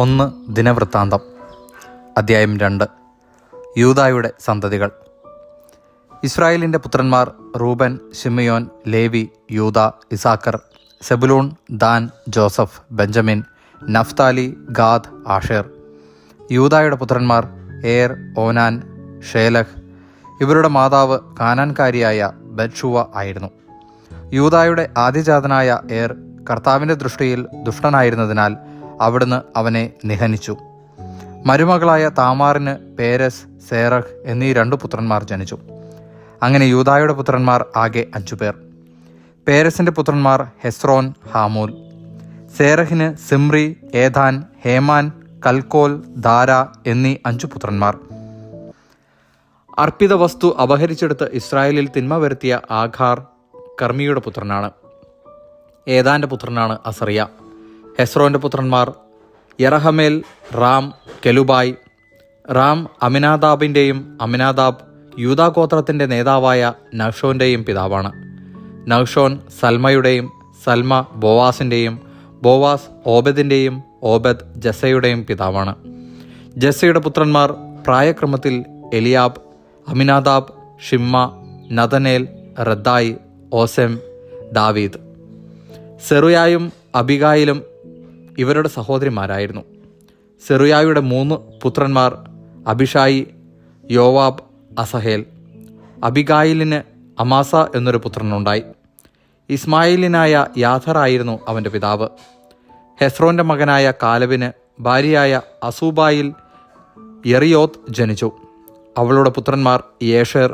1 ദിനവൃത്താന്തം അധ്യായം 2. യൂദായുടെ സന്തതികൾ. ഇസ്രായേലിൻ്റെ പുത്രന്മാർ Reuben, Simeon, Levi, Judah, Issachar, Zebulun, Dan, Joseph, Benjamin, Naphtali, Gad, Asher. യൂദായുടെ പുത്രന്മാർ ഏർ, ഓനാൻ, ഷേലഹ്. ഇവരുടെ മാതാവ് കാനാൻകാരിയായ ബത്ഷൂവ ആയിരുന്നു. യൂദായുടെ ആദ്യജാതനായ ഏർ കർത്താവിൻ്റെ ദൃഷ്ടിയിൽ ദുഷ്ടനായിരുന്നതിനാൽ അവിടുന്ന് അവനെ നിഹനിച്ചു. മരുമകളായ താമാറിന് പേരസ്, സേറഹ് എന്നീ 2 പുത്രന്മാർ ജനിച്ചു. അങ്ങനെ യൂദായുടെ പുത്രന്മാർ ആകെ 5 പേർ. പേരസിൻ്റെ പുത്രന്മാർ ഹെസ്രോൻ, ഹാമൂൽ. സേറഹിന് Zimri, Ethan, Heman, Calcol, Dara എന്നീ 5 പുത്രന്മാർ. അർപ്പിത വസ്തു അപഹരിച്ചെടുത്ത് ഇസ്രായേലിൽ തിന്മ വരുത്തിയ ആഘാർ കർമ്മിയുടെ പുത്രനാണ്. ഏതാൻ്റെ പുത്രനാണ് അസറിയ. ഹെസ്രോൻ്റെ പുത്രന്മാർ യറഹമേൽ, റാം, കെലുബായ്. റാം അമിനാദാബിൻ്റെയും അമിനാദാബ് യൂദാഗോത്രത്തിൻ്റെ നേതാവായ നഹ്ഷോൻ്റെയും പിതാവാണ്. നഹ്ഷോൻ സൽമയുടെയും, സൽമ ബോവാസിൻ്റെയും, ബോവാസ് ഓബദിൻ്റെയും, ഓബദ് ജസ്സയുടെയും പിതാവാണ്. ജസ്സയുടെ പുത്രന്മാർ പ്രായക്രമത്തിൽ എലിയാബ്, അമിനാദാബ്, ഷിമ്മ, നദനേൽ, റദ്ദായി, ഓസെം, ദാവീദ്. സെറുയായും അബിഗായിലും ഇവരുടെ സഹോദരിമാരായിരുന്നു. സെറുയായുടെ 3 പുത്രന്മാർ അബിഷായി, യോവാബ്, അസഹേൽ. അബിഗായിലിന് അമാസ എന്നൊരു പുത്രനുണ്ടായി. ഇസ്മായിലിനായ യാഥറായിരുന്നു അവൻ്റെ പിതാവ്. ഹെസ്രോൻ്റെ മകനായ കാലബിന് ഭാര്യയായ അസൂബായിൽ യെറിയോത്ത് ജനിച്ചു. അവളുടെ പുത്രന്മാർ യേഷേർ,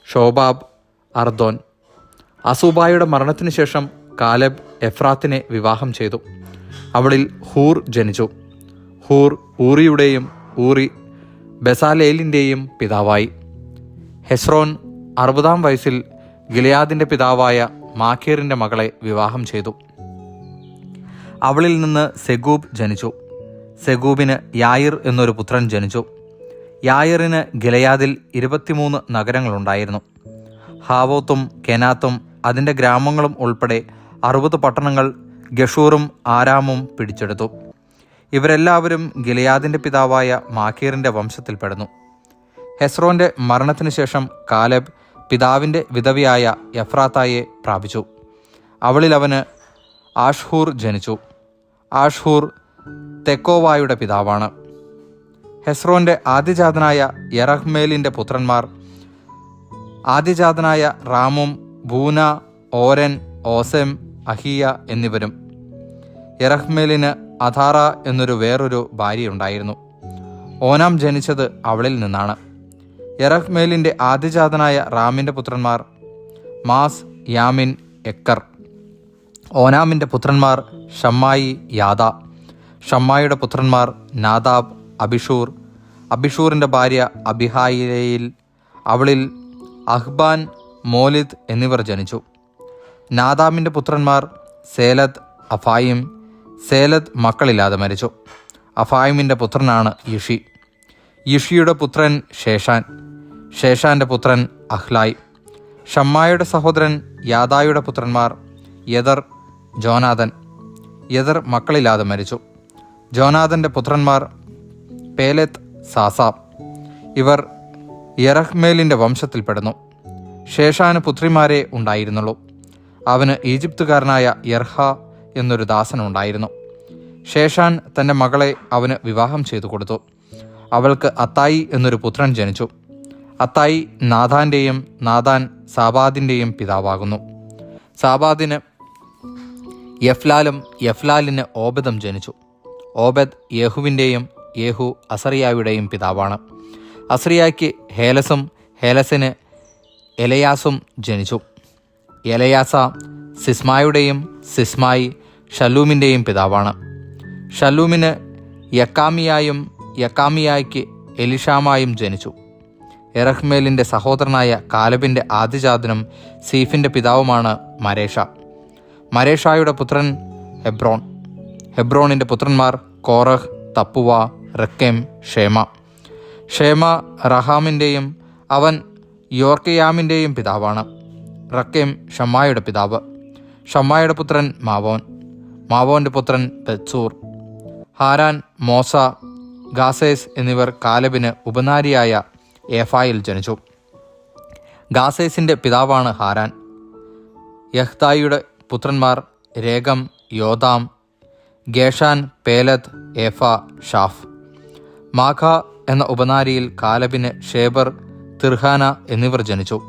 ഷോബാബ്, അർദോൻ. അസൂബായുടെ മരണത്തിനു ശേഷം കാലബ് എഫ്രാത്തിനെ വിവാഹം ചെയ്തു. അവളിൽ ഹൂർ ജനിച്ചു. ഹൂർ ഊറിയുടെയും ഊറി ബെസാലേലിൻ്റെയും പിതാവായി. ഹെസ്രോൻ 60-ാം വയസ്സിൽ ഗിലെയാദിൻ്റെ പിതാവായ മാഖീറിൻ്റെ മകളെ വിവാഹം ചെയ്തു. അവളിൽ നിന്ന് സെഗൂബ് ജനിച്ചു. സെഗൂബിന് യായിർ എന്നൊരു പുത്രൻ ജനിച്ചു. യായിറിന് ഗിലെയാദിൽ 23 നഗരങ്ങളുണ്ടായിരുന്നു. ഹാവോത്തും കെനാത്തും അതിൻ്റെ ഗ്രാമങ്ങളും ഉൾപ്പെടെ 60 പട്ടണങ്ങൾ ഗഷൂറും ആരാമും പിടിച്ചെടുത്തു. ഇവരെല്ലാവരും ഗിലെയാദിൻ്റെ പിതാവായ മാഖീറിൻ്റെ വംശത്തിൽപ്പെടുന്നു. ഹെസ്രോൻ്റെ മരണത്തിനു ശേഷം കാലബ് പിതാവിൻ്റെ വിധവയായ എഫ്രാത്തായെ പ്രാപിച്ചു. അവളിൽ അവന് ആഷ്ഹൂർ ജനിച്ചു. ആഷ്ഹൂർ തെക്കോവായുടെ പിതാവാണ്. ഹെസ്രോൻ്റെ ആദ്യജാതനായ യറഹ്മേലിൻ്റെ പുത്രന്മാർ ആദ്യജാതനായ റാമും, ബൂന, ഓരൻ, ഓസെം, അഹിയ എന്നിവരും. യറഹ്മേലിന് അഥാറ എന്നൊരു വേറൊരു ഭാര്യയുണ്ടായിരുന്നു. ഓനാം ജനിച്ചത് അവളിൽ നിന്നാണ്. യറഹ്മേലിൻ്റെ ആദ്യജാതനായ റാമിൻ്റെ പുത്രന്മാർ മാസ്, യാമിൻ, എക്കർ. ഓനാമിൻ്റെ പുത്രന്മാർ ഷമ്മായി, യാദ. ഷമ്മായിയുടെ പുത്രന്മാർ നാദാബ്, അബിഷൂർ. അബിഷൂറിൻ്റെ ഭാര്യ അബിഹായിലയിൽ. അവളിൽ അഹ്ബാൻ, മോലിദ് എന്നിവർ ജനിച്ചു. നാദാമിൻ്റെ പുത്രന്മാർ സേലദ്, അഫായിം. സേലദ് മക്കളില്ലാതെ മരിച്ചു. അഫായിമിൻ്റെ പുത്രനാണ് യിഷി. യിഷിയുടെ പുത്രൻ ശേഷാൻ. ശേഷാൻ്റെ പുത്രൻ അഹ്ലായ്. ഷമ്മായുടെ സഹോദരൻ യാദായുടെ പുത്രന്മാർ യദർ, ജോനാഥൻ. യദർ മക്കളില്ലാതെ മരിച്ചു. ജോനാഥൻ്റെ പുത്രന്മാർ പേലെത്ത്, സാസാബ്. ഇവർ യറഹ്മേലിൻ്റെ വംശത്തിൽപ്പെടുന്നു. ശേഷാന് പുത്രിമാരെ ഉണ്ടായിരുന്നുള്ളൂ. അവന് ഈജിപ്തുകാരനായ യർഹ എന്നൊരു ദാസനുണ്ടായിരുന്നു. ശേഷാൻ തൻ്റെ മകളെ അവന് വിവാഹം ചെയ്തു കൊടുത്തു. അവൾക്ക് അത്തായി എന്നൊരു പുത്രൻ ജനിച്ചു. അത്തായി നാഥാൻ്റെയും നാഥാൻ സാബാദിൻ്റെയും പിതാവാകുന്നു. സാബാദിന് യഫ്ലാലും യഫ്ലാലിന് ഓബദം ജനിച്ചു. ഓബദ് യേഹുവിൻ്റെയും യേഹു അസറിയായുടെയും പിതാവാണ്. അസറിയായ്ക്ക് ഹേലസും ഹേലസിന് എലയാസും ജനിച്ചു. എലയാസ സിസ്മായുടെയും സിസ്മായി ഷല്ലൂമിൻ്റെയും പിതാവാണ്. ഷല്ലൂമിന് യക്കാമിയായും യക്കാമിയായ്ക്ക് എലിഷാമായും ജനിച്ചു. യറഹ്മേലിൻ്റെ സഹോദരനായ കാലബിൻ്റെ ആദ്യജാതനും സീഫിൻ്റെ പിതാവുമാണ് മരേഷ. മരേഷായുടെ പുത്രൻ ഹെബ്രോൺ. ഹെബ്രോണിൻ്റെ പുത്രന്മാർ കോറഹ്, തപ്പുവ, റെക്കെം, ഷേമ. ഷേമ റഹാമിൻ്റെയും അവൻ യോർക്കയാമിൻ്റെയും പിതാവാണ്. റക്കേം ഷമ്മായുടെ പിതാവ്. ഷമ്മായുടെ പുത്രൻ മാവോൻ. മാവോൻ്റെ പുത്രൻ ബെത്സൂർ. ഹാരാൻ, മോസ, ഗാസേസ് എന്നിവർ കാലബിന് ഉപനാരിയായ ഏഫായിൽ ജനിച്ചു. ഗാസേസിൻ്റെ പിതാവാണ് ഹാരാൻ. യഹ്തായിയുടെ പുത്രന്മാർ രേഗം, യോതാം, ഗേഷാൻ, പേലത്ത്, ഏഫ, ഷാഫ്. മാഖ എന്ന ഉപനാരിയിൽ കാലബിന് ഷേബർ, തിർഹാന എന്നിവർ ജനിച്ചു.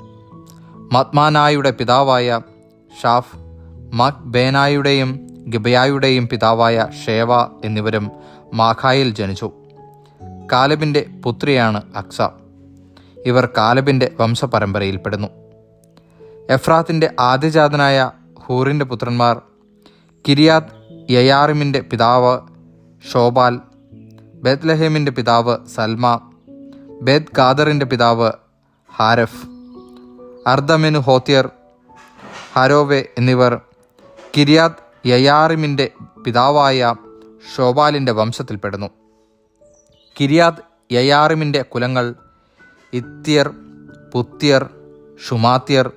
മത്മാനായുടെ പിതാവായ ഷാഫ് മക്ബേനായുടെയും ഗിബയായുടെയും പിതാവായ ഷേവ എന്നിവരും മാഖായിൽ ജനിച്ചു. കാലബിൻ്റെ പുത്രിയാണ് അക്സ. ഇവർ കാലബിൻ്റെ വംശപരമ്പരയിൽപ്പെടുന്നു. എഫ്രാത്തിൻ്റെ ആദ്യജാതനായ ഹൂറിൻ്റെ പുത്രന്മാർ കിരിയാത്ത് യയാറിമിൻ്റെ പിതാവ് ഷോബാൽ, ബേത്ലഹേമിൻ്റെ പിതാവ് സൽമ, ബേത് ഗാദറിൻ്റെ പിതാവ് ഹാരഫ്, അർദമെനു ഹോത്യർ, ഹരോവെ എന്നിവർ കിരിയാത്ത് യയാറിമിൻ്റെ പിതാവായ ഷോബാലിൻ്റെ വംശത്തിൽപ്പെടുന്നു. കിരിയാത്ത് യയാറിമിൻ്റെ കുലങ്ങൾ ഇത്യർ, പുത്യർ, ഷുമാത്യർ,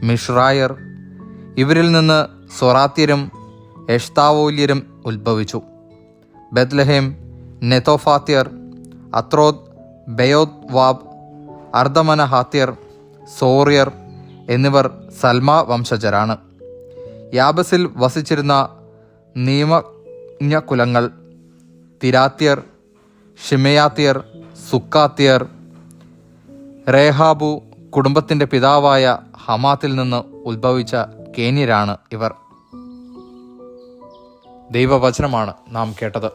മിഷ്രായർ. ഇവരിൽ നിന്ന് സൊറാത്യരും എഷ്താവോല്യരും ഉത്ഭവിച്ചു. ബെത്ലഹേം, നെതോഫാത്യർ, അത്രോദ്, ബെയോത് വാബ്, അർദമനഹാത്യർ, സോറിയർ എന്നിവർ സൽമ വംശജരാണ്. യാബസിൽ വസിച്ചിരുന്ന നീമജ്ഞ കുലങ്ങൾ തിരാത്യർ, ഷിമയാത്യർ, സുക്കാത്യർ. റേഹാബു കുടുംബത്തിൻ്റെ പിതാവായ ഹമാത്തിൽ നിന്ന് ഉത്ഭവിച്ച കേന്യരാണ് ഇവർ. ദൈവവചനമാണ് നാം കേട്ടത്.